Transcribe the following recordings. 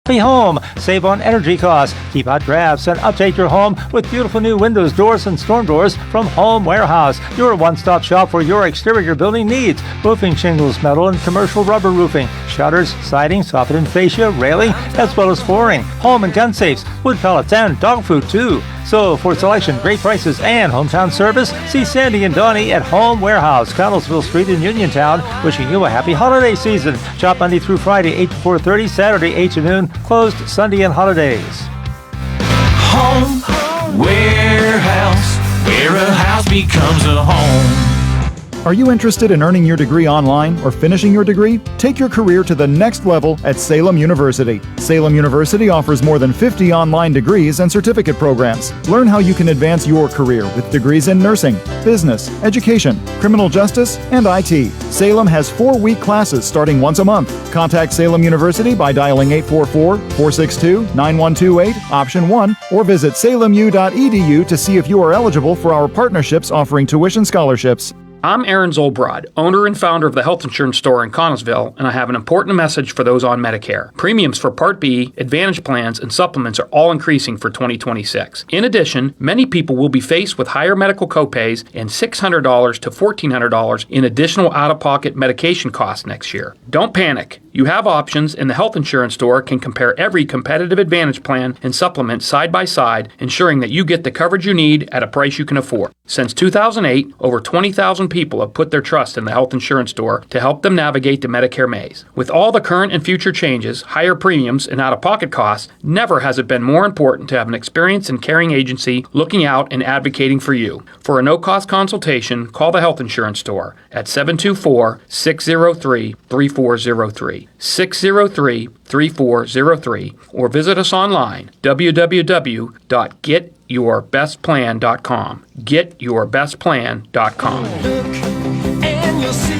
Happy home. Save on energy costs. Keep out drafts and update your home with beautiful new windows, doors, and storm doors from Home Warehouse. Your one-stop shop for your exterior building needs. Roofing, shingles, metal, and commercial rubber roofing. Shutters, siding, soffit and fascia, railing, as well as flooring. Home and gun safes, wood pellets, and dog food too. So for selection, great prices, and hometown service, see Sandy and Donnie at Home Warehouse, Connellsville Street in Uniontown, wishing you a happy holiday season. Shop Monday through Friday, 8 to 4:30, Saturday, 8 to noon, closed Sunday and holidays. Home Warehouse, where a house becomes a home. Are you interested in earning your degree online or finishing your degree? Take your career to the next level at Salem University. Salem University offers more than 50 online degrees and certificate programs. Learn how you can advance your career with degrees in nursing, business, education, criminal justice, and IT. Salem has 4-week classes starting once a month. Contact Salem University by dialing 844-462-9128, option 1, or visit salemu.edu to see if you are eligible for our partnerships offering tuition scholarships. I'm Aaron Zolbrod, owner and founder of the health insurance store in Connellsville, and I have an important message for those on Medicare. Premiums for Part B, Advantage plans, and supplements are all increasing for 2026. In addition, many people will be faced with higher medical copays and $600 to $1,400 in additional out-of-pocket medication costs next year. Don't panic. You have options, and the health insurance store can compare every competitive Advantage plan and supplement side by side, ensuring that you get the coverage you need at a price you can afford. Since 2008, over 20,000 people have put their trust in the health insurance store to help them navigate the Medicare maze. With all the current and future changes, higher premiums, and out-of-pocket costs, never has it been more important to have an experienced and caring agency looking out and advocating for you. For a no-cost consultation, call the health insurance store at 724-603-3403, 603-3403, or visit us online, www.getyourbestplan.com, getyourbestplan.com. And you'll see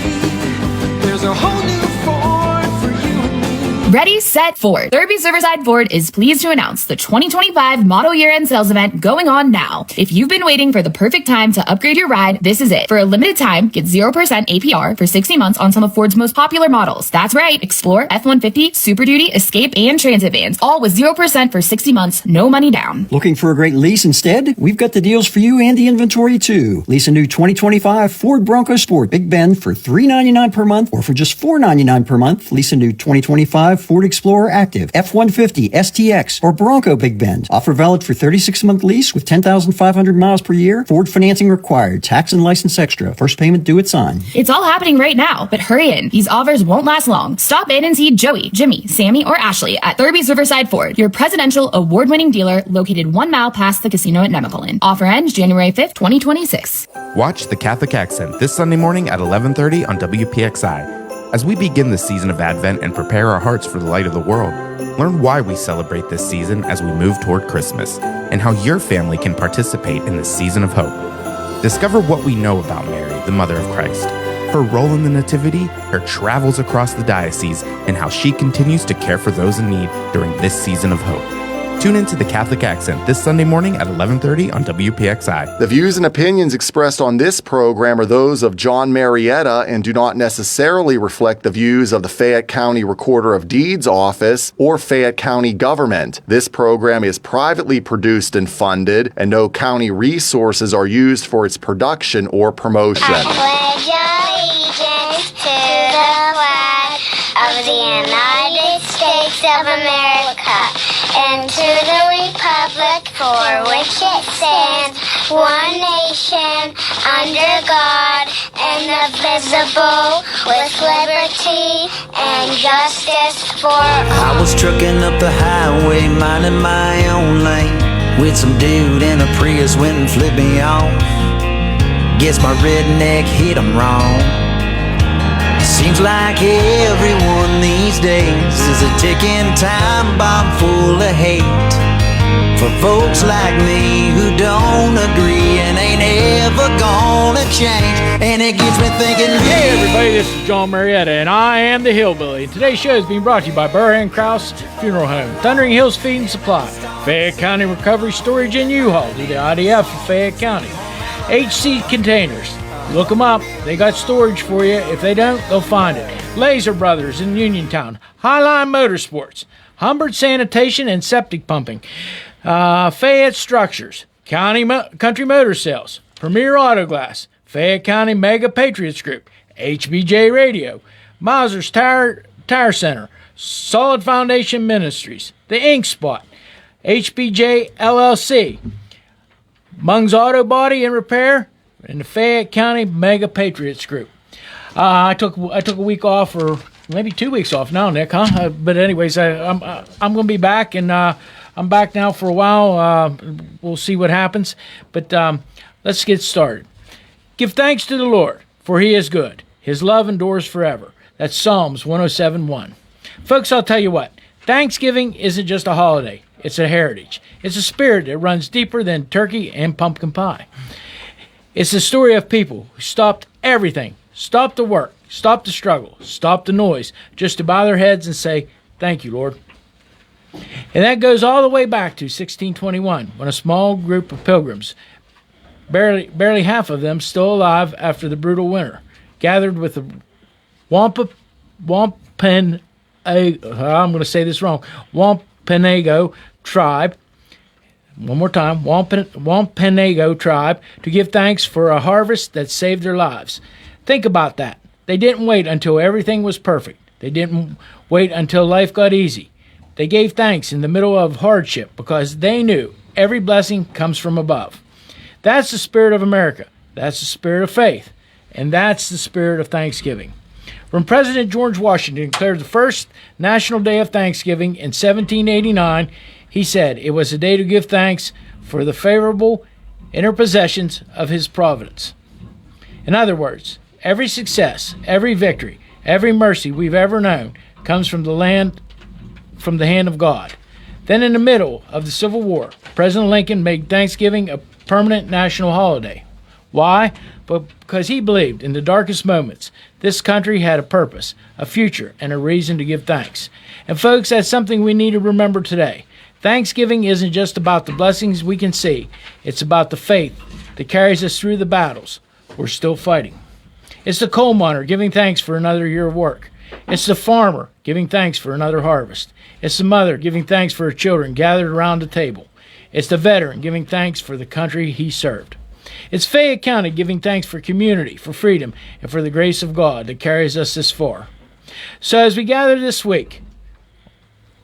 there's a whole new Ford for you and me. Ready, set, Ford. Thurby's Riverside Ford is pleased to announce the 2025 model year-end sales event going on now. If you've been waiting for the perfect time to upgrade your ride, this is it. For a limited time, get 0% APR for 60 months on some of Ford's most popular models. That's right, Explorer, F-150, Super Duty, Escape, and Transit vans, all with 0% for 60 months, no money down. Looking for a great lease instead? We've got the deals for you and the inventory too. Lease a new 2025 Ford Bronco Sport Big Bend for $399 per month, or for just $499 per month. Lease a new 2025 Ford Explorer Active, F-150, STX, or Bronco Big Bend. Offer valid for 36-month lease with 10,500 miles per year. Ford financing required. Tax and license extra. First payment due at sign. It's all happening right now, but hurry in. These offers won't last long. Stop in and see Joey, Jimmy, Sammy, or Ashley at Thurby's Riverside Ford, your presidential award-winning dealer located 1 mile past the casino at Nemacolin. Offer ends January 5th, 2026. Watch The Catholic Accent this Sunday morning at 11:30 on WPXI. As we begin the season of Advent and prepare our hearts for the light of the world, learn why we celebrate this season as we move toward Christmas, and how your family can participate in this season of hope. Discover what we know about Mary, the Mother of Christ, her role in the Nativity, her travels across the diocese, and how she continues to care for those in need during this season of hope. Tune into The Catholic Accent this Sunday morning at 11:30 on WPXI. The views and opinions expressed on this program are those of John Marietta and do not necessarily reflect the views of the Fayette County Recorder of Deeds Office or Fayette County government. This program is privately produced and funded, and no county resources are used for its production or promotion. I pledge allegiance to the flag of the United States of America and to the republic for which it stands, one nation, under God, indivisible, with liberty and justice for all. I was trucking up the highway, minding my own lane, with some dude in a Prius went and flipped me off. Guess my redneck hit him wrong. Seems like everyone these days is a ticking time bomb full of hate for folks like me who don't agree and ain't ever gonna change. And it gets me thinking, hey everybody, this is John Marietta and I am the Hillbilly. Today's show is being brought to you by Burr & Krause Funeral Home, Thundering Hills Feed and Supply, Fayette County Recovery Storage and U-Haul, do the IDF of Fayette County, HC Containers. Look them up. They got storage for you. If they don't, they'll find it. Laser Brothers in Uniontown. Highline Motorsports. Humbert Sanitation and Septic Pumping, Fayette Structures, Country Motor Sales, Premier Auto Glass, Fayette County Mega Patriots Group, HBJ Radio, Mauser's Tire Center, Solid Foundation Ministries, The Ink Spot, HBJ LLC, Mung's Auto Body and Repair, and the Fayette County Mega Patriots Group. I took a week off, or maybe 2 weeks off now, Nick, huh? But anyways, I'm going to be back, and I'm back now for a while. We'll see what happens, but let's get started. Give thanks to the Lord, for He is good. His love endures forever. That's Psalms 107:1. Folks, I'll tell you what. Thanksgiving isn't just a holiday. It's a heritage. It's a spirit that runs deeper than turkey and pumpkin pie. It's the story of people who stopped everything, stopped the work, stopped the struggle, stopped the noise, just to bow their heads and say, "Thank you, Lord." And that goes all the way back to 1621, when a small group of pilgrims, barely half of them still alive after the brutal winter, gathered with the I'm going to say this wrong, Wampanoag tribe, one more time, Wampanoag tribe, to give thanks for a harvest that saved their lives. Think about that. They didn't wait until everything was perfect. They didn't wait until life got easy. They gave thanks in the middle of hardship because they knew every blessing comes from above. That's the spirit of America. That's the spirit of faith. And that's the spirit of Thanksgiving. When President George Washington declared the first National Day of Thanksgiving in 1789, he said it was a day to give thanks for the favorable interpossessions of his providence. In other words, every success, every victory, every mercy we've ever known comes from the hand of God. Then in the middle of the Civil War, President Lincoln made Thanksgiving a permanent national holiday. Why? Because he believed in the darkest moments this country had a purpose, a future, and a reason to give thanks. And folks, that's something we need to remember today. Thanksgiving isn't just about the blessings we can see. It's about the faith that carries us through the battles we're still fighting. It's the coal miner giving thanks for another year of work. It's the farmer giving thanks for another harvest. It's the mother giving thanks for her children gathered around the table. It's the veteran giving thanks for the country he served. It's Fayette County giving thanks for community, for freedom, and for the grace of God that carries us this far. So as we gather this week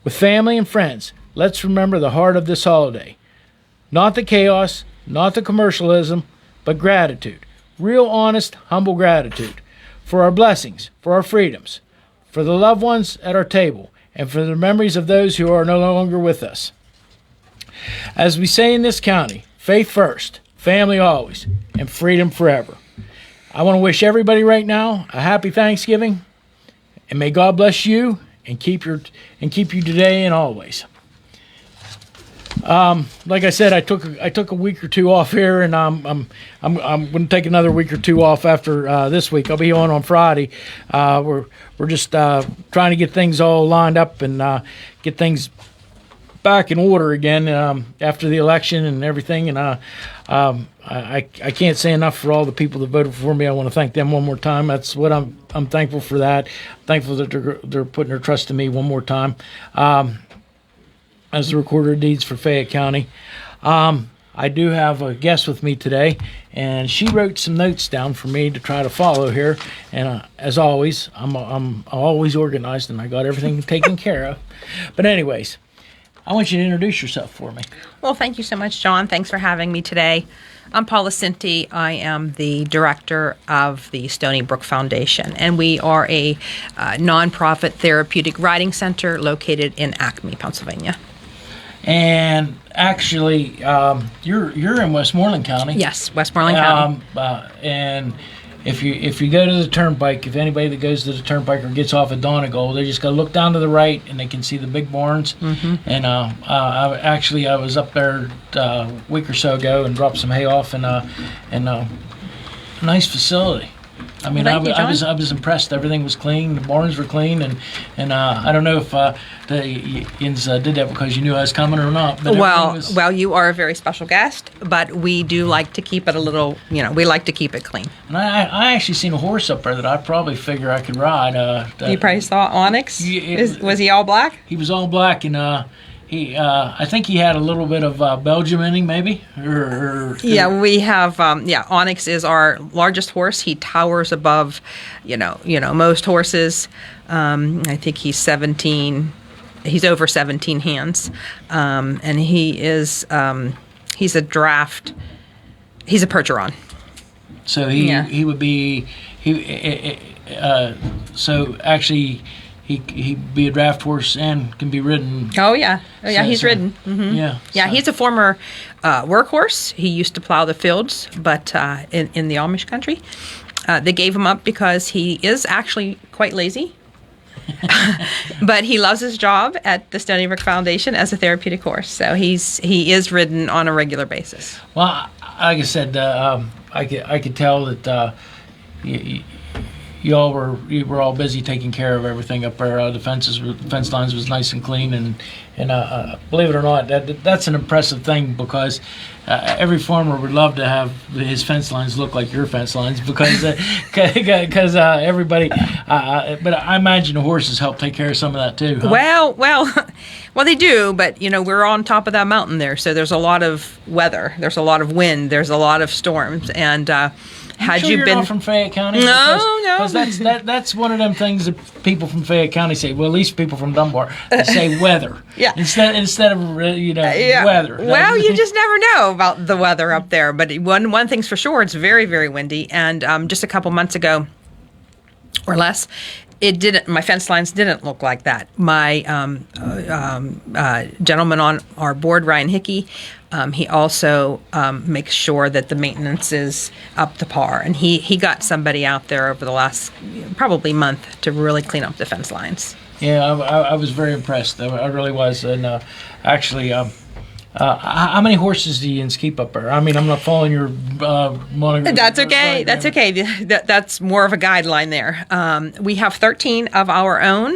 with family and friends, let's remember the heart of this holiday. Not the chaos, not the commercialism, but gratitude. Real, honest, humble gratitude for our blessings, for our freedoms, for the loved ones at our table, and for the memories of those who are no longer with us. As we say in this county, faith first, family always, and freedom forever. I want to wish everybody right now a happy Thanksgiving, and may God bless you and keep you today and always. Like I said, I took a week or two off here, and I'm going to take another week or two off after this week. I'll be on Friday. We're just trying to get things all lined up and get things back in order again after the election and everything. And I can't say enough for all the people that voted for me. I want to thank them one more time. That's what I'm thankful for that. I'm thankful that they're putting their trust in me one more time. As the recorder of deeds for Fayette County. I do have a guest with me today, and she wrote some notes down for me to try to follow here. And as always, I'm always organized, and I got everything taken care of. But anyways, I want you to introduce yourself for me. Well, thank you so much, John. Thanks for having me today. I'm Paula Cinti. I am the director of the Stony Brook Foundation, and we are a nonprofit therapeutic riding center located in Acme, Pennsylvania. And actually, you're in Westmoreland County. Yes, Westmoreland County. And if you go to the turnpike, if anybody that goes to the turnpike or gets off at Donegal, they just got to look down to the right and they can see the big barns. Mm-hmm. And I was up there a week or so ago and dropped some hay off in a nice facility. I mean, Thank you, I John. was impressed. Everything was clean. The barns were clean, and I don't know if the Yins did that because you knew I was coming or not. But Well, you are a very special guest, but we do like to keep it a little. We like to keep it clean. And I actually seen a horse up there that I probably figure I could ride. You probably saw Onyx. Was he all black? He was all black, and I think he had a little bit of Belgium in him, maybe. Yeah, we have. Onyx is our largest horse. He towers above, most horses. I think he's 17. He's over 17 hands, and he is. He's a draft. He's a Percheron. So he would be so actually. He'd be a draft horse and can be ridden. Oh yeah, he's ridden. Mm-hmm. Yeah, he's a former workhorse. He used to plow the fields, but in the Amish country, they gave him up because he is actually quite lazy. But he loves his job at the Stony Brook Foundation as a therapeutic horse. So he is ridden on a regular basis. Well, like I said, I could tell that. You were all busy taking care of everything up there. The fence lines was nice and clean, and believe it or not, that's an impressive thing because every farmer would love to have his fence lines look like your fence lines because everybody. But I imagine the horses help take care of some of that too. Huh? Well, they do. But we're on top of that mountain there, so there's a lot of weather, there's a lot of wind, there's a lot of storms, and. Had you you're been not from Fayette County? No. Because that's one of them things that people from Fayette County say. Well, at least people from Dunbar they say weather. Yeah. Instead of weather. Well, you just never know about the weather up there. But one thing's for sure, it's very, very windy. And just a couple months ago, or less. My fence lines didn't look like that. My gentleman on our board, Ryan Hickey, he also makes sure that the maintenance is up to par. And he got somebody out there over the last probably month to really clean up the fence lines. Yeah, I was very impressed. I really was. And actually, how many horses do you keep up there? I mean, I'm not following your monitor. That's okay. That's okay. That's more of a guideline there. We have 13 of our own.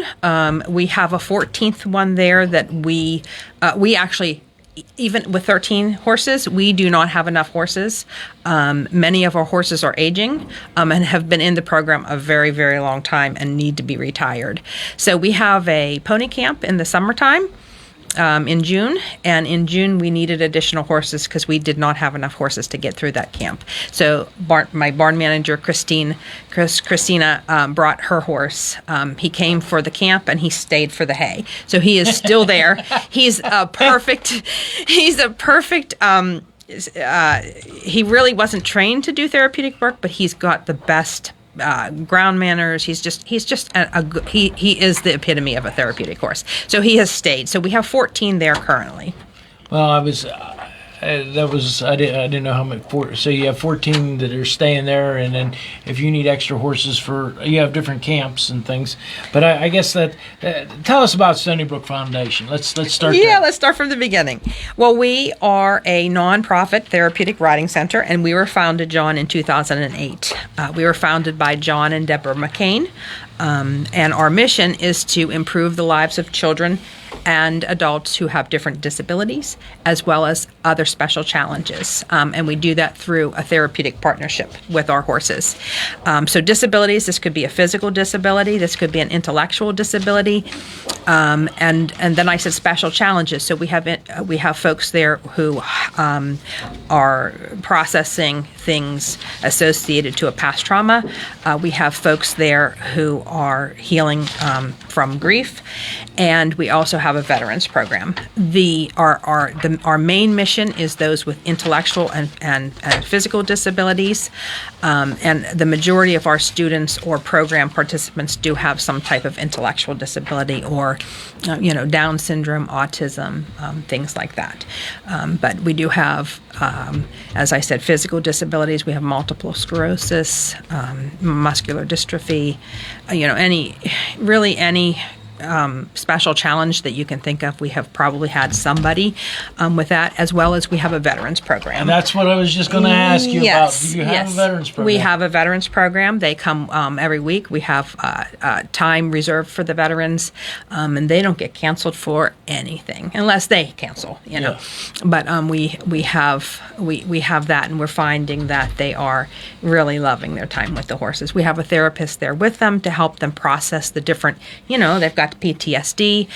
We have a 14th one there that we actually, even with 13 horses, we do not have enough horses. Many of our horses are aging and have been in the program a very, very long time and need to be retired. So we have a pony camp in the summertime. In June, and in June we needed additional horses because we did not have enough horses to get through that camp. So my barn manager, Christina, brought her horse. He came for the camp and he stayed for the hay. So he is still there. He's a perfect. He really wasn't trained to do therapeutic work, but he's got the best. Ground manners. He is the epitome of a therapeutic horse. So he has stayed. So we have 14 there currently. Well, I didn't know how many. So you have 14 that are staying there, and then if you need extra horses you have different camps and things. But I guess that tell us about Stony Brook Foundation. Let's start. Yeah, let's start from the beginning. Well, we are a nonprofit therapeutic riding center, and we were founded, John, in 2008. We were founded by John and Deborah McCain, and our mission is to improve the lives of children and adults who have different disabilities, as well as other special challenges. And we do that through a therapeutic partnership with our horses. So disabilities, this could be a physical disability, this could be an intellectual disability, and then I said special challenges. So we have folks there who are processing things associated to a past trauma. We have folks there who are healing from grief, and we also have a veterans program. Our main mission is those with intellectual and physical disabilities, and the majority of our students or program participants do have some type of intellectual disability or Down syndrome, autism, things like that. But we do have, as I said, physical disabilities. We have multiple sclerosis, muscular dystrophy, any special challenge that you can think of. We have probably had somebody with that, as well as we have a veterans program. And that's what I was just going to ask you about. Do you have a veterans program? We have a veterans program. They come every week. We have time reserved for the veterans, and they don't get canceled for anything unless they cancel, you know. But we have that, and we're finding that they are really loving their time with the horses. We have a therapist there with them to help them process the different, you know, they've got PTSD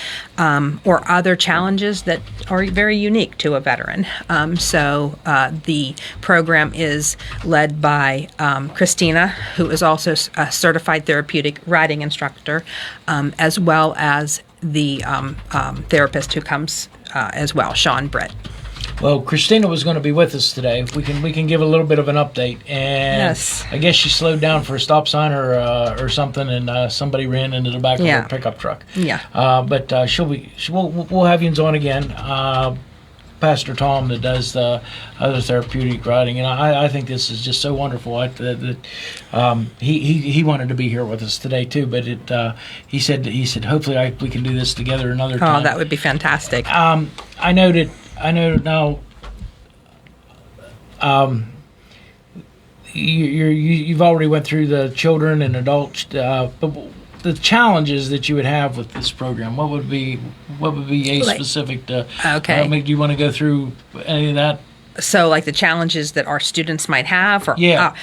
or other challenges that are very unique to a veteran. So the program is led by Christina, who is also a certified therapeutic riding instructor, as well as the therapist who comes as well, Sean Britt. Well, Christina was going to be with us today. We can give a little bit of an update. And yes. I guess she slowed down for a stop sign or something, and somebody ran into the back of her pickup truck. Yeah. But we'll have you on again. Pastor Tom that does the other therapeutic riding, and I think this is just so wonderful. He wanted to be here with us today too, but he said hopefully we can do this together another time. Oh, that would be fantastic. I know now. You've already went through the children and adults, but the challenges that you would have with this program, what would be specific to? Okay. Do you want to go through any of that? So, like the challenges that our students might have, or yes,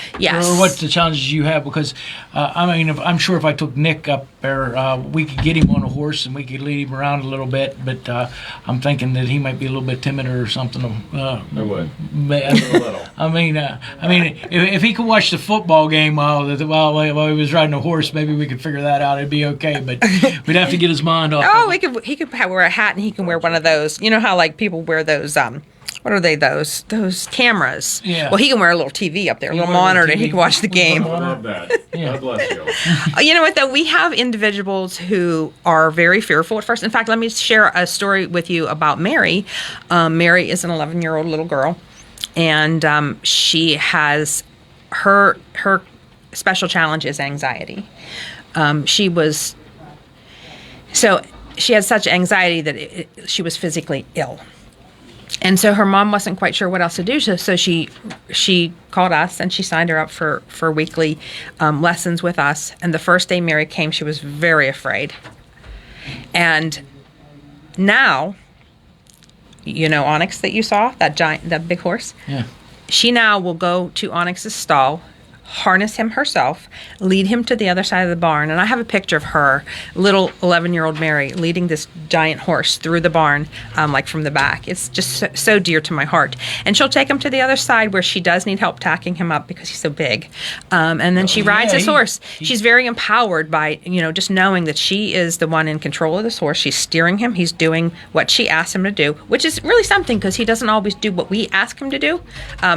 or what the challenges you have, because I'm sure if I took Nick up there, we could get him on a horse and we could lead him around a little bit. But I'm thinking that he might be a little bit timid or something. I would. I mean, if he could watch the football game while he was riding a horse, maybe we could figure that out. It'd be okay. But we'd have to get his mind off. Oh, he could wear a hat, and he can wear one of those. You know how like people wear those. What are they? Those cameras. Yeah. Well, he can wear a little TV up there, a little monitor, and he can watch the game. I love that. God bless you. You know what, though? We have individuals who are very fearful at first. In fact, let me share a story with you about Mary. Mary is an 11-year-old little girl, and she has her special challenge is anxiety. She had such anxiety that she was physically ill. And so her mom wasn't quite sure what else to do, so she called us and she signed her up for weekly lessons with us. And the first day Mary came, she was very afraid. And now, you know Onyx that you saw, that big horse? Yeah. She now will go to Onyx's stall, harness him herself, lead him to the other side of the barn. And I have a picture of her, little 11-year-old Mary, leading this giant horse through the barn, like from the back. It's just so dear to my heart. And she'll take him to the other side where she does need help tacking him up because he's so big. And then she rides his horse. She's very empowered by, just knowing that she is the one in control of this horse. She's steering him. He's doing what she asks him to do, which is really something because he doesn't always do what we ask him to do.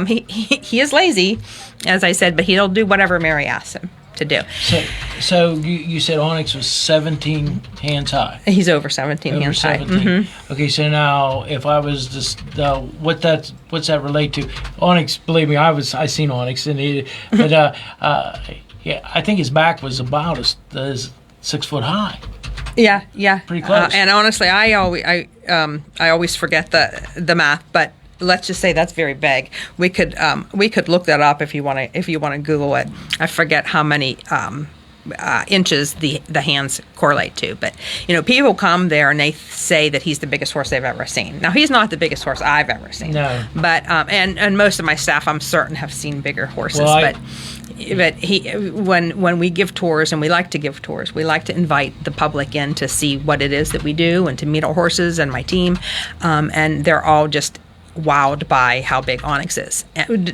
He is lazy, as I said, but he'll do whatever Mary asks him to do. So you said Onyx was 17 hands high. He's over 17 hands high. Mm-hmm. Okay, so now if I was just what's that relate to? Onyx, believe me, I seen Onyx, I think his back was about as 6 foot high. Yeah, pretty close. And honestly, I always forget the math, but let's just say that's very vague. We could look that up if you want to Google it. I forget how many inches the hands correlate to, but people come there and they say that he's the biggest horse they've ever seen. Now he's not the biggest horse I've ever seen. No. But and most of my staff, I'm certain, have seen bigger horses. Well, but when we give tours, and we like to give tours, we like to invite the public in to see what it is that we do and to meet our horses and my team, and they're all just wowed by how big Onyx is.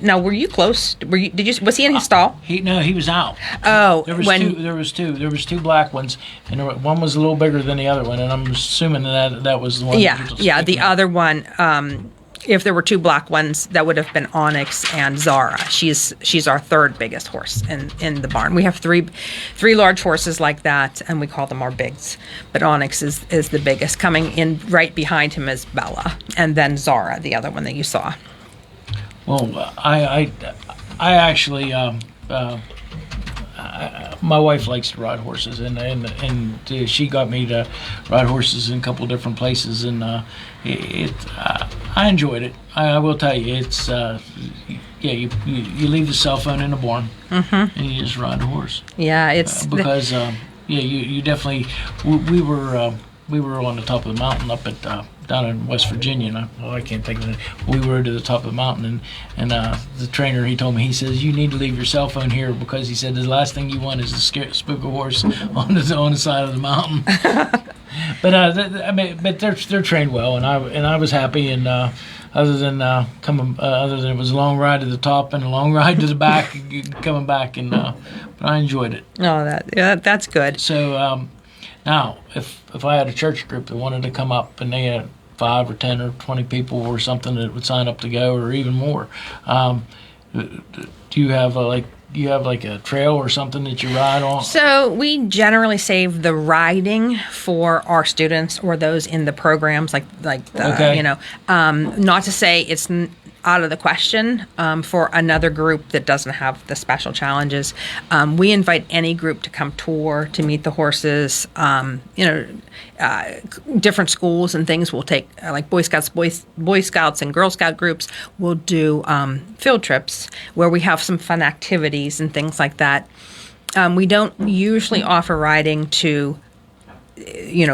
Now, were you close? Was he in his stall? He was out. Oh, there was two black ones, and one was a little bigger than the other one, and I'm assuming that was the one. Yeah. The other one. If there were two black ones, that would have been Onyx and Zara. She's our third biggest horse in the barn. We have three large horses like that, and we call them our bigs. But Onyx is the biggest. Coming in right behind him is Bella, and then Zara, the other one that you saw. Well, I actually my wife likes to ride horses, and she got me to ride horses in a couple different places, and I enjoyed it. I will tell you, it's you leave the cell phone in the barn, and you just ride the horse. Yeah, it's because you definitely we were on the top of the mountain up at down in West Virginia, and I can't think of it. We were to the top of the mountain, and the trainer, he told me, he says, you need to leave your cell phone here, because he said the last thing you want is to spook a horse on the side of the mountain. But they're trained well, and I was happy, and other than it was a long ride to the top and a long ride to the back coming back, and but I enjoyed it. Oh, that's good. So now, if I had a church group that wanted to come up and they had 5 or 10 or 20 people or something that would sign up to go, or even more, do you have a trail or something that you ride on? So we generally save the riding for our students or those in the programs, not to say it's out of the question for another group that doesn't have the special challenges. We invite any group to come tour, to meet the horses. Different schools and things will take, like Boy Scouts and Girl Scout groups will do field trips where we have some fun activities and things like that. We don't usually offer riding to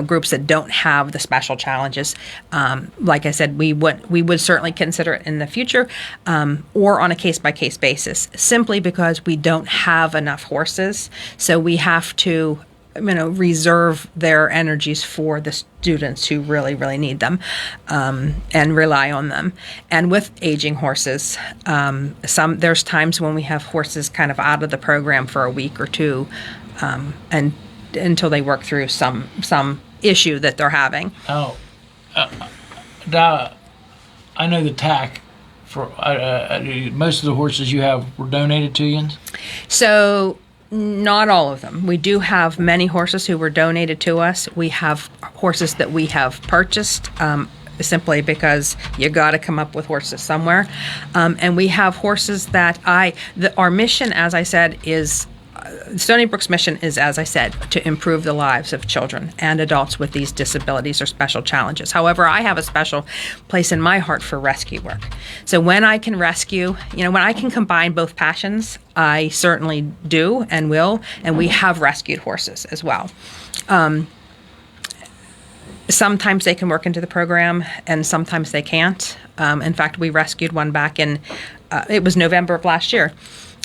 groups that don't have the special challenges. Like I said, we would certainly consider it in the future, or on a case-by-case basis, simply because we don't have enough horses. So we have to reserve their energies for the students who really, really need them, and rely on them. And with aging horses, there's times when we have horses kind of out of the program for a week or two, and until they work through some issue that they're having. Oh, I know the tack for most of the horses you have were donated to you. So not all of them. We do have many horses who were donated to us. We have horses that we have purchased, simply because you got to come up with horses somewhere. And we have horses that our mission, as I said, is Stony Brook's mission is, as I said, to improve the lives of children and adults with these disabilities or special challenges. However, I have a special place in my heart for rescue work. So when I can rescue, when I can combine both passions, I certainly do and will, and we have rescued horses as well. Sometimes they can work into the program, and sometimes they can't. In fact, we rescued one back in, it was November of last year.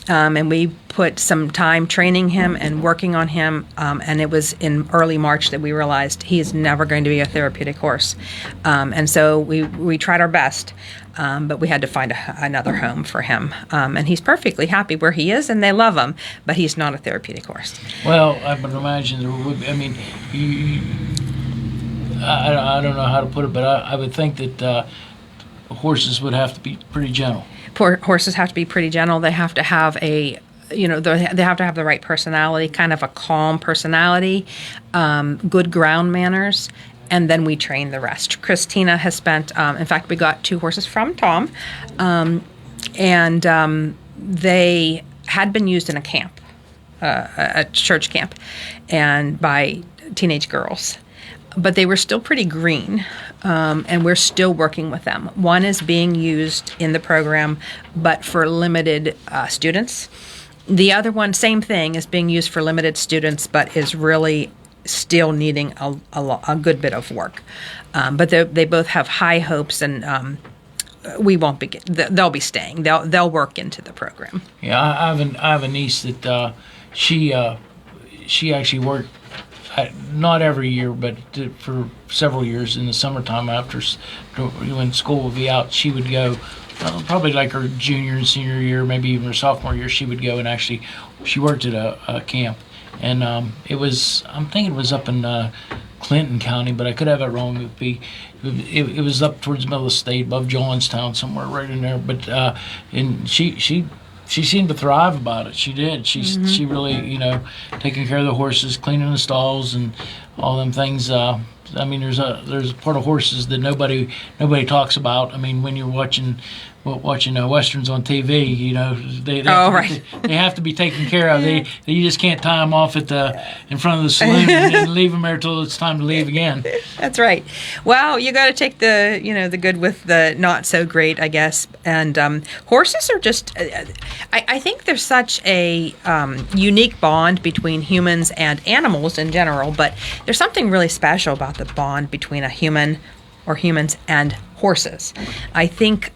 And we put some time training him and working on him, and it was in early March that we realized he is never going to be a therapeutic horse. And so we tried our best, but we had to find another home for him. And he's perfectly happy where he is, and they love him, but he's not a therapeutic horse. Well, I would imagine there would be, I don't know how to put it, but I would think that horses would have to be pretty gentle. Horses have to be pretty gentle. They have to have they have to have the right personality, kind of a calm personality, good ground manners, and then we train the rest. Christina has spent, in fact, we got 2 horses from Tom, and they had been used in a camp, a church camp, and by teenage girls. But they were still pretty green, and we're still working with them. One is being used in the program, but for limited students. The other one, same thing, is being used for limited students, but is really still needing a good bit of work. But they both have high hopes, and we won't be. They'll be staying. They'll work into the program. Yeah, I have a niece that she actually worked. Not every year, but for several years in the summertime after when school would be out, she would go, probably like her junior and senior year, maybe even her sophomore year, she would go and she worked at a camp. And I'm thinking it was up in Clinton County, but I could have it wrong. It was up towards the middle of the state, above Johnstown, somewhere right in there. But and she seemed to thrive about it. She did. She really, taking care of the horses, cleaning the stalls, and all them things. I mean, there's a part of horses that nobody talks about. I mean, when you're watching westerns on TV, you know, they have to be taken care of. You just can't tie them off in front of the saloon and leave them there till it's time to leave again. That's right. Well, you got to take the good with the not so great, I guess. And horses are just, I think there's such a unique bond between humans and animals in general, but there's something really special about the bond between a human or humans and horses. I think.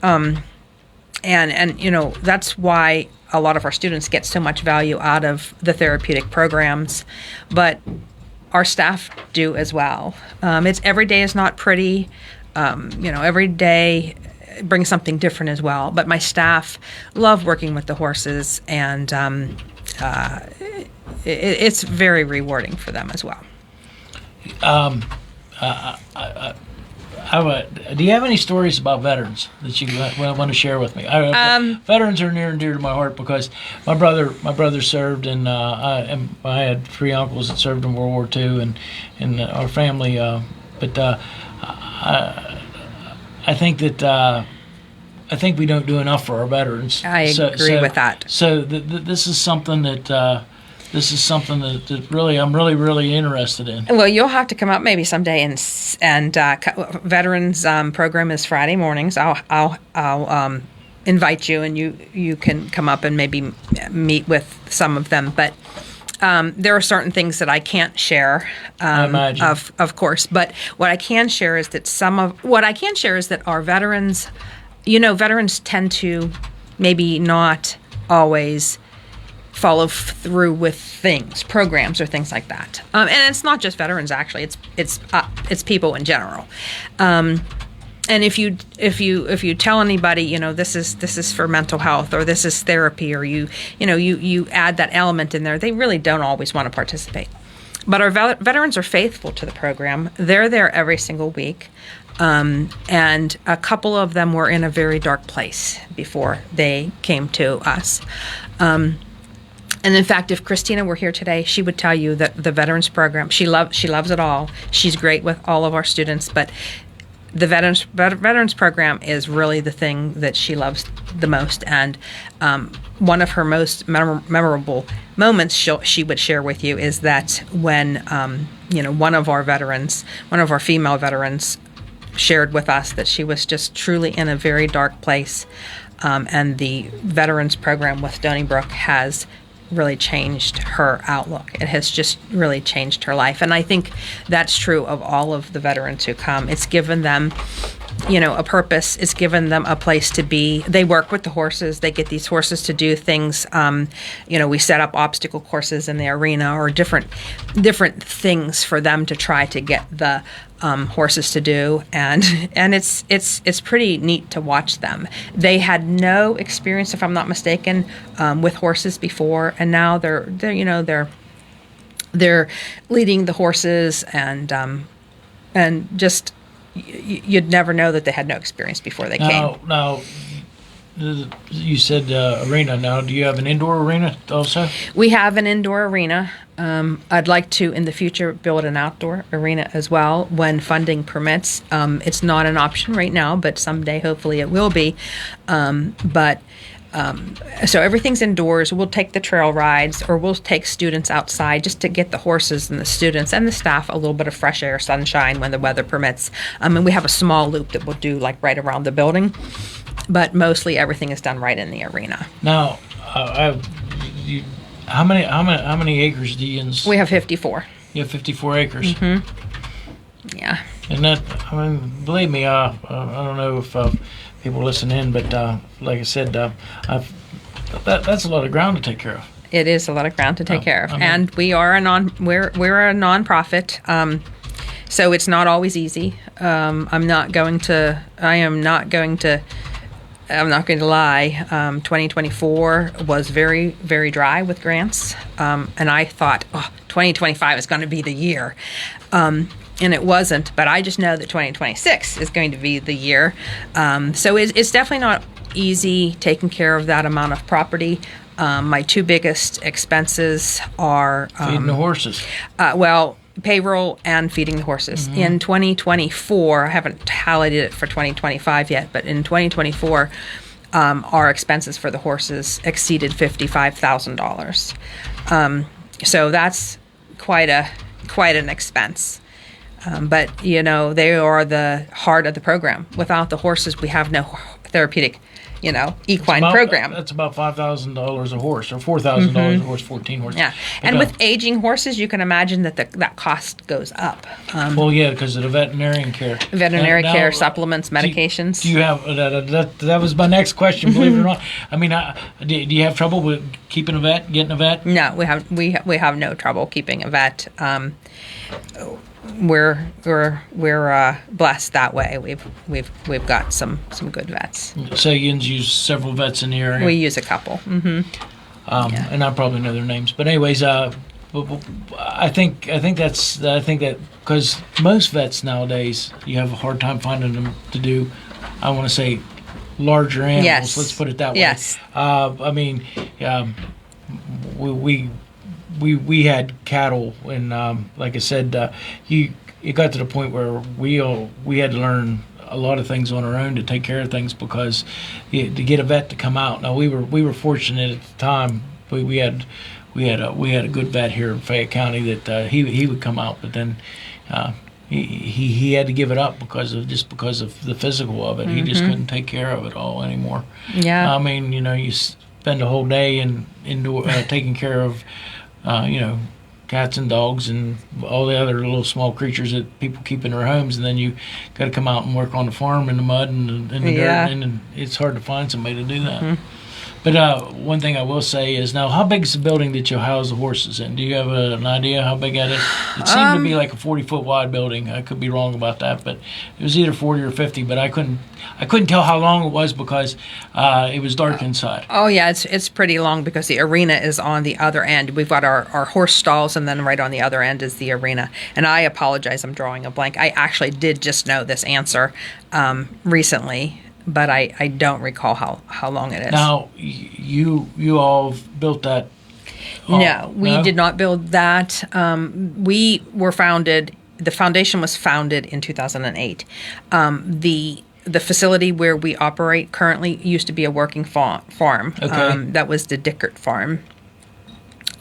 And you know, that's why a lot of our students get so much value out of the therapeutic programs, but our staff do as well. It's every day is not pretty. You know, every day brings something different as well. But my staff love working with the horses, and it's very rewarding for them as well. Do you have any stories about veterans that you want to share with me? Veterans are near and dear to my heart because my brother served, and I had 3 uncles that served in World War II, and our family. But I think we don't do enough for our veterans. I agree with that. So this is something that. That really I'm really interested in. Well, you'll have to come up maybe someday and veterans program is Friday mornings. I'll invite you, and you can come up and maybe meet with some of them. But there are certain things that I can't share, of course. But what I can share is that our veterans, you know, veterans tend to maybe not always follow through with programs or things like that, and it's not just veterans. Actually, it's people in general. And if you tell anybody, you know, this is for mental health, or this is therapy, or you add that element in there, they really don't always want to participate. But our veterans are faithful to the program. They're there every single week. And a couple of them were in a very dark place before they came to us. And in fact, if Christina were here today, she would tell you that the veterans program, she loves it all. She's great with all of our students, but the veterans program is really the thing that she loves the most. And one of her most memorable moments she would share with you is that when one of our female veterans, shared with us that she was just truly in a very dark place, and the veterans program with Stony Brook has really changed her outlook. It has just really changed her life. And I think that's true of all of the veterans who come. It's given them, a purpose. It's given them a place to be. They work with the horses. They get these horses to do things. We set up obstacle courses in the arena, or different things for them to try to get the horses to do, and it's pretty neat to watch them. They had no experience, if I'm not mistaken, with horses before, and now they're leading the horses, and just you'd never know that they had no experience before they came. Now, you said arena. Now, do you have an indoor arena also? We have an indoor arena. I'd like to, in the future, build an outdoor arena as well when funding permits. It's not an option right now, but someday, hopefully, it will be. So everything's indoors. We'll take the trail rides, or we'll take students outside just to get the horses and the students and the staff a little bit of fresh air, sunshine when the weather permits. And we have a small loop that we'll do like right around the building, but mostly everything is done right in the arena. Now, how many acres do you use? We have 54. You have 54 acres. Mm-hmm. Yeah. And that, believe me, I don't know if people listen in, but like I said, that's a lot of ground to take care of. It is a lot of ground to take care of, and we are we're a nonprofit, so it's not always easy. I'm not going to lie. 2024 was very, very dry with grants, and I thought, 2025 is going to be the year. And it wasn't, but I just know that 2026 is going to be the year. So it's definitely not easy taking care of that amount of property. My two biggest expenses are feeding the horses. Payroll and feeding the horses. In 2024, I haven't tallied it for 2025 yet, but in 2024, our expenses for the horses exceeded $55,000. So that's quite an expense. But they are the heart of the program. Without the horses, we have no therapeutic, equine program. That's about $5,000 a horse, or $4,000 a horse, 14 horses. Yeah, and with aging horses, you can imagine that that cost goes up. Well, yeah, because of the veterinarian care. Veterinary Now, care, supplements, medications. Do you have that was my next question? Believe it or not, I mean, do you have trouble with getting a vet? No, we have no trouble keeping a vet. We're blessed that way. We've got some good vets. So you use several vets in the area. We use a couple. And I probably know their names, but anyways, I think that because most vets nowadays, you have a hard time finding them to do, I want to say, larger animals. Yes. Let's put it that way. Yes. I mean, we had cattle, and like I said, it got to the point where we had to learn a lot of things on our own to take care of things, because to get a vet to come out. Now we were fortunate at the time. We had a good vet here in Fayette County that he would come out, but then he had to give it up because of the physical of it. He just couldn't take care of it all anymore. Yeah. I mean, you spend a whole day indoor taking care of cats and dogs and all the other little small creatures that people keep in their homes, and then you got to come out and work on the farm in the mud and in the dirt, and it's hard to find somebody to do that. But one thing I will say is, now, how big is the building that you'll house the horses in? Do you have an idea how big that is? It seemed to be like a 40-foot wide building. I could be wrong about that, but it was either 40 or 50. But I couldn't tell how long it was because it was dark inside. Oh yeah, it's pretty long because the arena is on the other end. We've got our horse stalls, and then right on the other end is the arena. And I apologize, I'm drawing a blank. I actually did just know this answer recently, but I don't recall how long it is. Now, you all built that? No, we did not build that. We were founded. The foundation was founded in 2008. The facility where we operate currently used to be a working farm. Okay. That was the Dickert farm.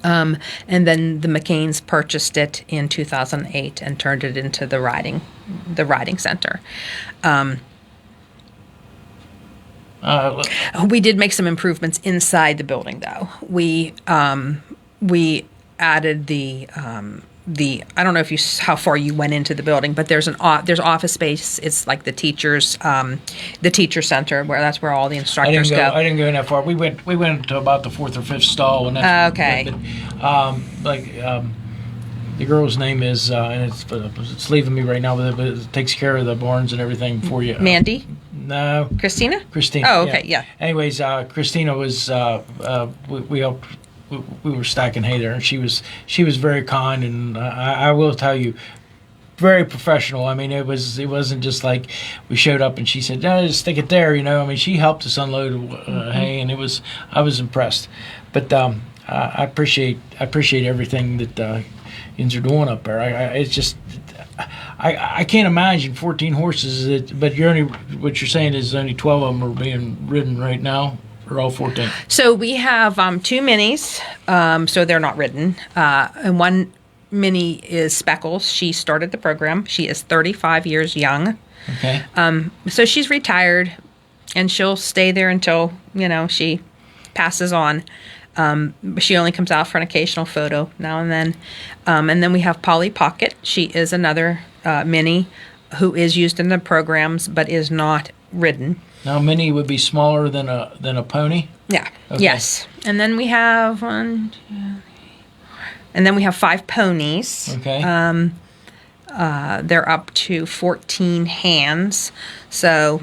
And then the McCains purchased it in 2008 and turned it into the riding center. We did make some improvements inside the building, though. We added the I don't know how far you went into the building, but there's office space. It's like the teacher center, that's where all the instructors go. I didn't go in that far. We went to about the fourth or fifth stall, and that's okay. The girl's name is, and it's leaving me right now, but it takes care of the barns and everything for you. Mandy? No. Christina? Oh, okay, yeah. Anyways, Christina was we helped. We were stacking hay there, and she was very kind, and I will tell you, very professional. I mean, it wasn't just like we showed up and she said, "No, just stick it there," I mean, she helped us unload hay, and I was impressed. But I appreciate everything that yous are doing up there. It's just I can't imagine 14 horses. But what you're saying is only 12 of them are being ridden right now. Or all 14? So we have 2 minis, so they're not ridden. And one mini is Speckles. She started the program. She is 35 years young. Okay. So she's retired, and she'll stay there until, she passes on. She only comes out for an occasional photo now and then. And then we have Polly Pocket. She is another mini who is used in the programs but is not ridden. Now, mini would be smaller than a pony? Yeah. Okay. Yes. And then we have 1, 2, 3, 4. And then we have 5 ponies. Okay. They're up to 14 hands, so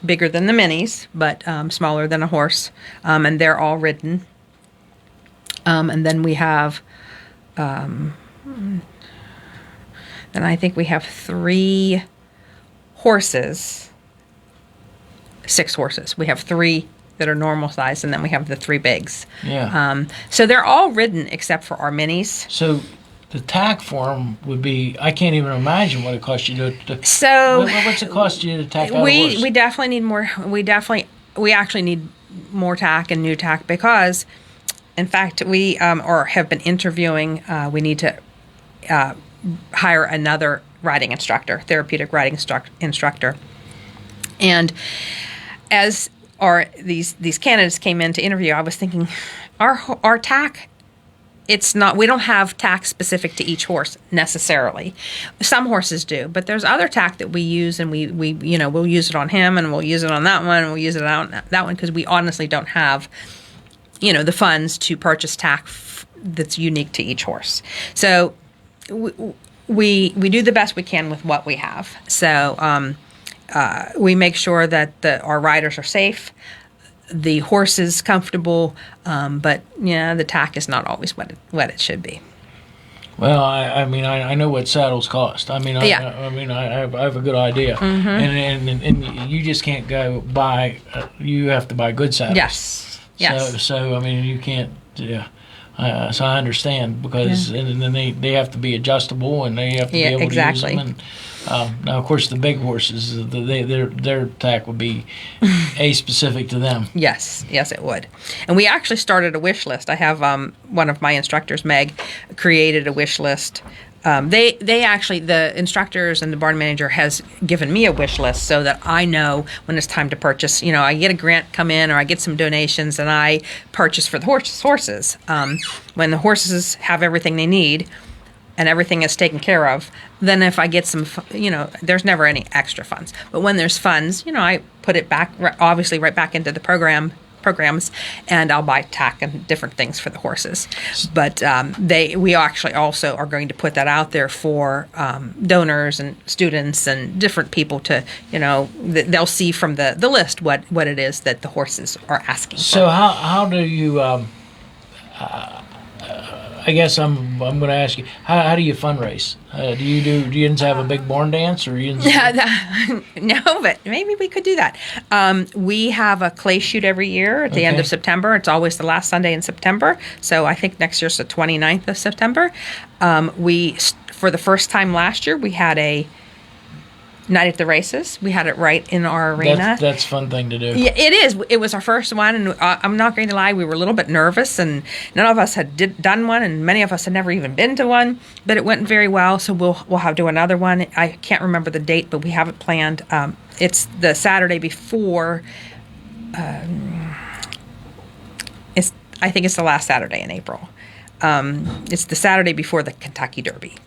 bigger than the minis, but smaller than a horse. And they're all ridden. And then we have, then I think we have 3 horses. 6 horses. We have 3 that are normal size, and then we have the 3 bigs. Yeah. So they're all ridden except for our minis. So the tack for them would be, I can't even imagine what it costs you to So what's it cost you to tack out a horse? We definitely need more. We actually need more tack and new tack because, in fact, we or have been interviewing. We need to hire another riding instructor, therapeutic riding instructor, and as these candidates came in to interview, I was thinking, our tack. It's not. We don't have tack specific to each horse necessarily. Some horses do, but there's other tack that we use, and we we'll use it on him, and we'll use it on that one, and we'll use it on that one because we honestly don't have, the funds to purchase tack that's unique to each horse. So we do the best we can with what we have. So we make sure that our riders are safe. The horse is comfortable, but the tack is not always what it should be. Well, I mean, I know what saddles cost. I mean, I have a good idea, and you just can't go buy. You have to buy good saddles. Yes. So I mean, you can't. Yeah. So I understand because and then they have to be adjustable and they have to be able to use them. And, now, of course, the big horses, their tack would be specific to them. Yes, it would. And we actually started a wish list. I have one of my instructors, Meg, created a wish list. They actually, the instructors and the barn manager has given me a wish list so that I know when it's time to purchase. I get a grant come in or I get some donations and I purchase for the horses. When the horses have everything they need and everything is taken care of, then if I get some, there's never any extra funds. But when there's funds, I put it back, obviously right back into the programs, and I'll buy tack and different things for the horses. But we actually also are going to put that out there for donors and students and different people to, they'll see from the list what it is that the horses are asking for. So how do you, I guess I'm going to ask you, how do you fundraise? Do you have a big barn dance or you? No, but maybe we could do that. We have a clay shoot every year at the end of September. It's always the last Sunday in September. So I think next year's the 29th of September. For the first time last year, we had a night at the races. We had it right in our arena. That's a fun thing to do. Yeah, it is. It was our first one, and I'm not going to lie, we were a little bit nervous, and none of us had done one, and many of us had never even been to one, but it went very well, so we'll have to do another one. I can't remember the date, but we have it planned. It's the Saturday before, I think it's the last Saturday in April. It's the Saturday before the Kentucky Derby.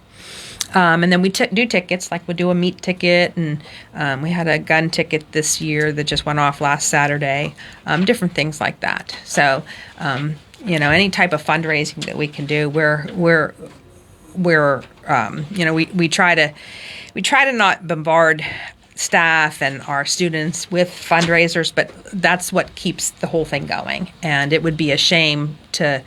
And then we do tickets, like we do a meat ticket, and we had a gun ticket this year that just went off last Saturday, different things like that. So, any type of fundraising that we can do, we try to not bombard staff and our students with fundraisers, but that's what keeps the whole thing going. And it would be a shame to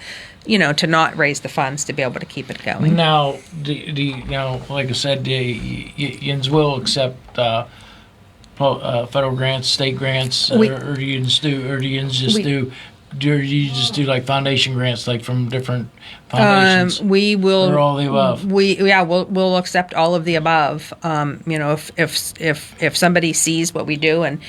not raise the funds to be able to keep it going. Now, like I said, Yins will accept federal grants, state grants, or do you just do like foundation grants, like from different foundations? We will, or all the above. We'll accept all of the above. If somebody sees what we do and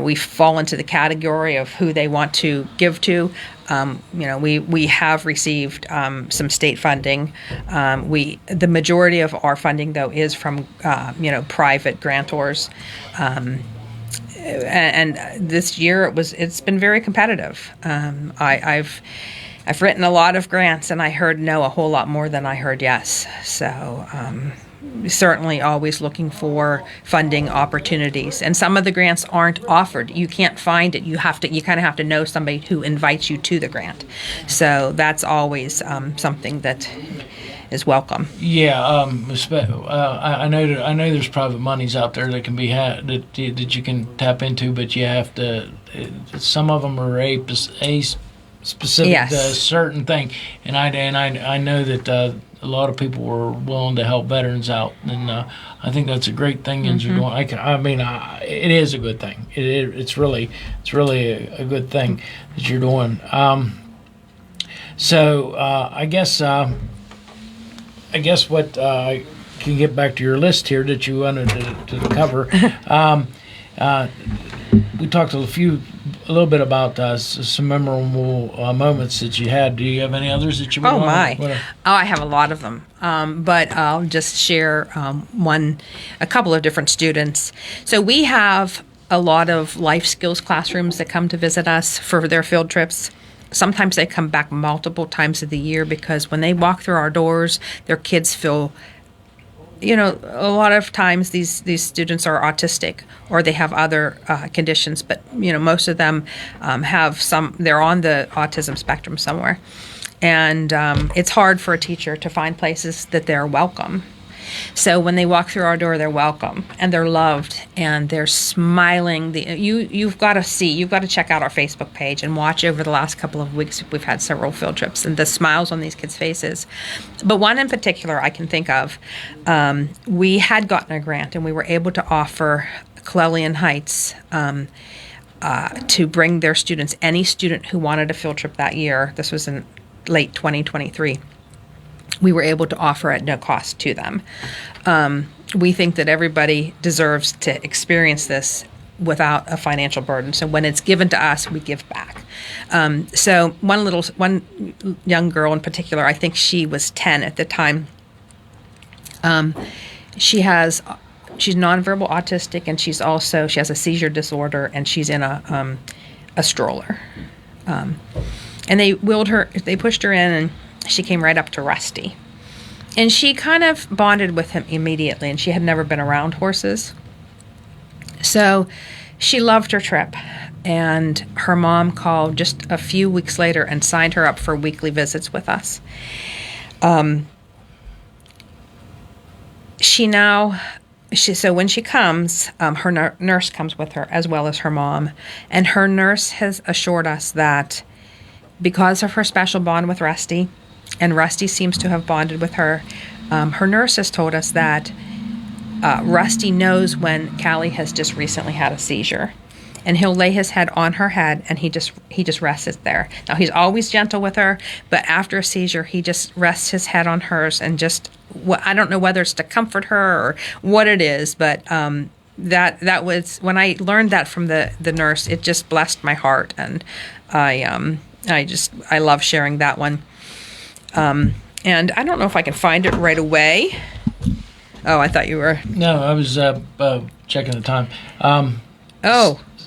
we fall into the category of who they want to give to. We have received some state funding. The majority of our funding, though, is from private grantors. And this year it's been very competitive. I've written a lot of grants, and I heard no a whole lot more than I heard yes. So certainly always looking for funding opportunities. And some of the grants aren't offered. You can't find it. You kind of have to know somebody who invites you to the grant. So that's always something that is welcome. Yeah, I know there's private monies out there that can be that you can tap into, but you have to. Some of them are a specific certain thing, and I know that a lot of people were willing to help veterans out, and I think that's a great thing. Mm-hmm. You're doing. It is a good thing. It's really a good thing that you're doing. So I guess. I guess what can get back to your list here that you wanted to cover. We talked a little bit about some memorable moments that you had. Do you have any others that you would I have a lot of them, but I'll just share a couple of different students. So we have a lot of life skills classrooms that come to visit us for their field trips. Sometimes they come back multiple times of the year because when they walk through our doors, their kids feel, a lot of times these students are autistic or they have other conditions, but, most of them they're on the autism spectrum somewhere. And it's hard for a teacher to find places that they're welcome. So when they walk through our door, they're welcome and they're loved and they're smiling. You've got to check out our Facebook page and watch over the last couple of weeks. We've had several field trips and the smiles on these kids' faces. But one in particular I can think of, we had gotten a grant and we were able to offer Clelian Heights to bring their students, any student who wanted a field trip that year. This was in late 2023. We were able to offer at no cost to them. We think that everybody deserves to experience this without a financial burden. So when it's given to us, we give back. So one young girl in particular, I think she was 10 at the time. She's nonverbal autistic, and she has a seizure disorder, and she's in a stroller. And they pushed her in, and she came right up to Rusty. And she kind of bonded with him immediately, and she had never been around horses. So she loved her trip, and her mom called just a few weeks later and signed her up for weekly visits with us. So when she comes, her nurse comes with her as well as her mom, and her nurse has assured us that because of her special bond with Rusty, and Rusty seems to have bonded with her, her nurse has told us that Rusty knows when Callie has just recently had a seizure, and he'll lay his head on her head and he just rests there. Now he's always gentle with her, but after a seizure he just rests his head on hers and just, I don't know whether it's to comfort her or what it is, but that was, when I learned that from the nurse, it just blessed my heart, and I love sharing that one. And I don't know if I can find it right away. Oh, I thought you were. No, I was checking the time.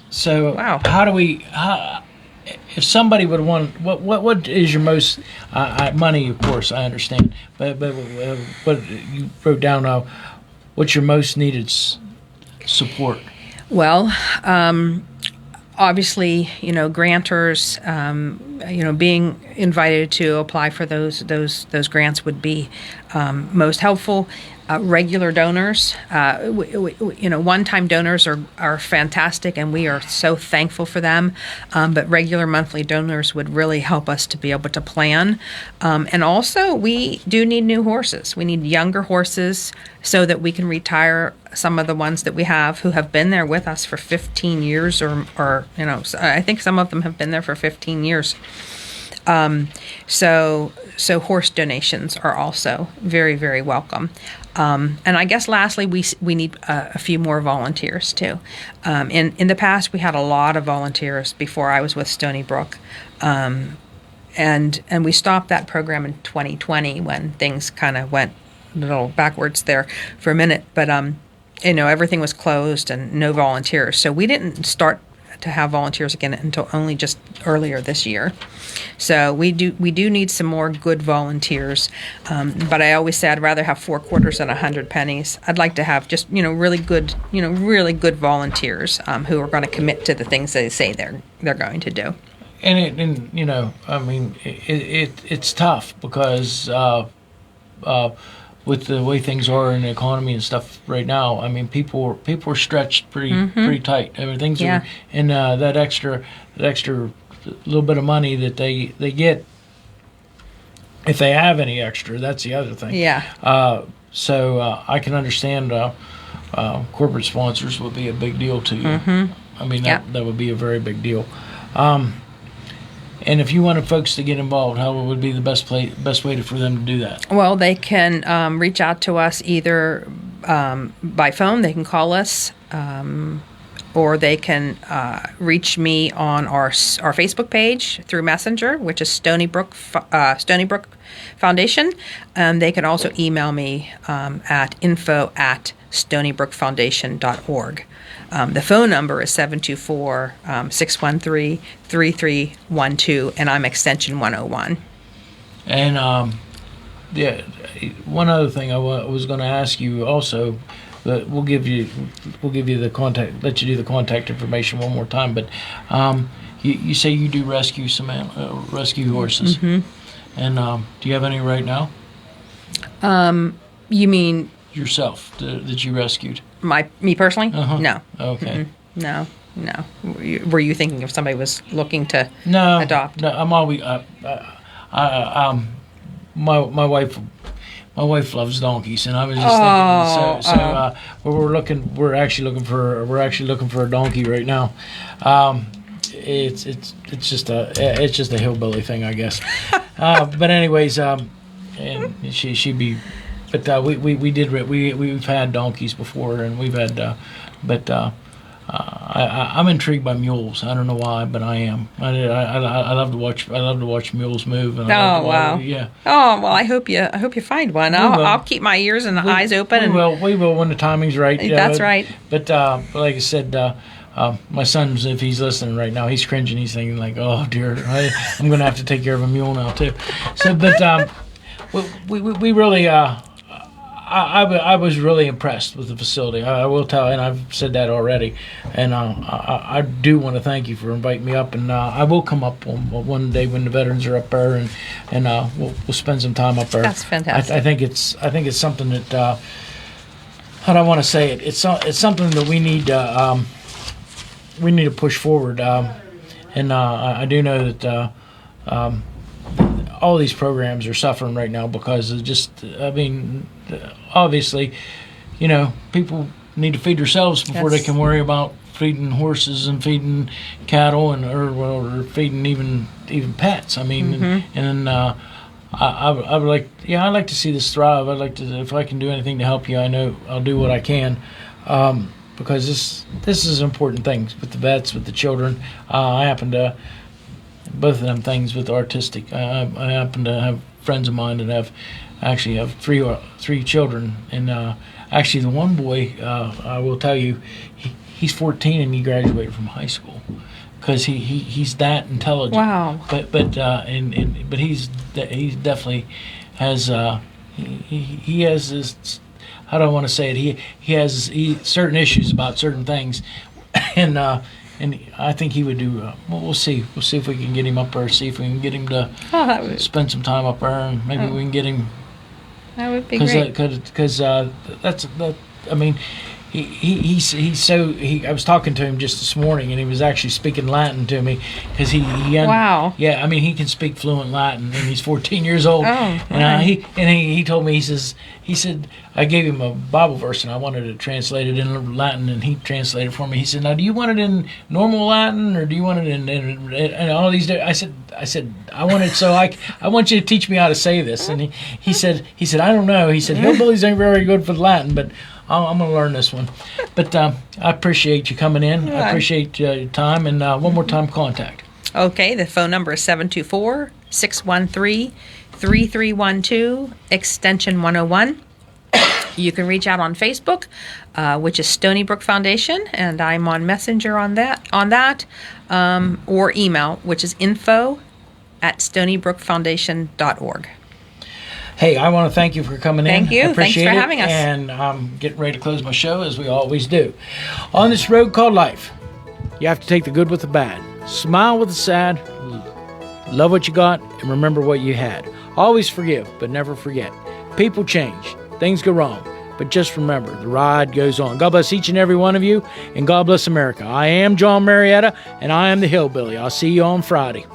So wow. How do we? If somebody would want, what is your most money? Of course, I understand, but what you wrote down? What's your most needed support? Well, obviously, grantors, being invited to apply for those grants would be most helpful. Regular donors, one-time donors are fantastic, and we are so thankful for them. But regular monthly donors would really help us to be able to plan. And also, we do need new horses. We need younger horses so that we can retire some of the ones that we have who have been there with us for 15 years, or I think some of them have been there for 15 years. So horse donations are also very, very welcome. And I guess lastly, we need a few more volunteers too. In the past, we had a lot of volunteers before I was with Stony Brook. And we stopped that program in 2020 when things kind of went a little backwards there for a minute. But, everything was closed and no volunteers. So we didn't start to have volunteers again until only just earlier this year. So we do need some more good volunteers. But I always say I'd rather have 4 quarters than 100 pennies. I'd like to have just, really good volunteers who are going to commit to the things they say they're going to do. It's tough because with the way things are in the economy and stuff right now, people are stretched pretty tight. Things are, and that extra little bit of money that they get, if they have any extra, that's the other thing. Yeah. So I can understand corporate sponsors would be a big deal to you. Mm-hmm. That would be a very big deal. And if you wanted folks to get involved, how would be the best way for them to do that? Well, they can reach out to us either by phone. They can call us, or they can reach me on our Facebook page through Messenger, which is Stony Brook Foundation. They can also email me at info@stonybrookfoundation.org. The phone number is 724-613-3312, and I'm extension 101. And one other thing I was going to ask you also, but we'll give you the contact, let you do the contact information one more time. But you say you do rescue rescue horses, and do you have any right now? You mean yourself that you rescued? Me personally? Uh-huh. No. Okay. No. Were you thinking if somebody was looking to adopt? No, I'm always my wife loves donkeys, and I was just thinking. We're actually looking for a donkey right now. It's just a hillbilly thing, I guess. But anyways, and she'd be. But we've had donkeys before, and we've had, I'm intrigued by mules. I don't know why, but I am. I love to watch mules move. And wow! Yeah. Oh well, I hope you find one. I'll keep my ears and eyes open. We will when the timing's right. That's right. But like I said, my son's, if he's listening right now, he's cringing. He's thinking like, oh dear, I'm going to have to take care of a mule now too. So, but we really. I was really impressed with the facility. I will tell, and I've said that already. And I do want to thank you for inviting me up. And I will come up one day when the veterans are up there, and we'll spend some time up there. That's fantastic. I think it's something that how do I want to say it? It's something that we need to push forward. And I do know that. All these programs are suffering right now because of obviously, people need to feed themselves before they can worry about feeding horses and feeding cattle or feeding even pets. I mean, and I would like, I'd like to see this thrive. I'd like to, if I can do anything to help you, I know I'll do what I can. Because this is an important thing with the vets, with the children. I happen to. Both of them things with artistic. I happen to have friends of mine that have three children, and actually the one boy, I will tell you, he's 14 and he graduated from high school because he's that intelligent. Wow. But he's definitely has he has this. How do I want to say it? He has certain issues about certain things, and I think he would do. We'll see. We'll see if we can get him up there. See if we can get him to spend some time up there, and maybe we can get him. That would be great. Because that's. I mean, he's so. I was talking to him just this morning, and he was actually speaking Latin to me because he wow. Yeah, I mean, he can speak fluent Latin, and he's 14 years old. Oh, and he told me, he said I gave him a Bible verse and I wanted to translate it in Latin, and he translated it for me. He said, "Now, do you want it in normal Latin or do you want it in all these?" I said, "I want it so I want you to teach me how to say this." And he said, "I don't know." He said, "Hillbillies ain't very good for Latin, but I'm going to learn this one." But I appreciate you coming in. I appreciate your time, and one more time, contact. Okay, the phone number is 724-613-3312, extension 101. You can reach out on Facebook, which is Stony Brook Foundation, and I'm on Messenger on that, or email, which is info@stonybrookfoundation.org. Hey, I want to thank you for coming in. Thank you. I appreciate Thanks for it. having us. And I'm getting ready to close my show, as we always do. On this road called life, you have to take the good with the bad. Smile with the sad. Love what you got, and remember what you had. Always forgive, but never forget. People change. Things go wrong. But just remember, the ride goes on. God bless each and every one of you, and God bless America. I am Jon Marietta, and I am the Hillbilly. I'll see you on Friday.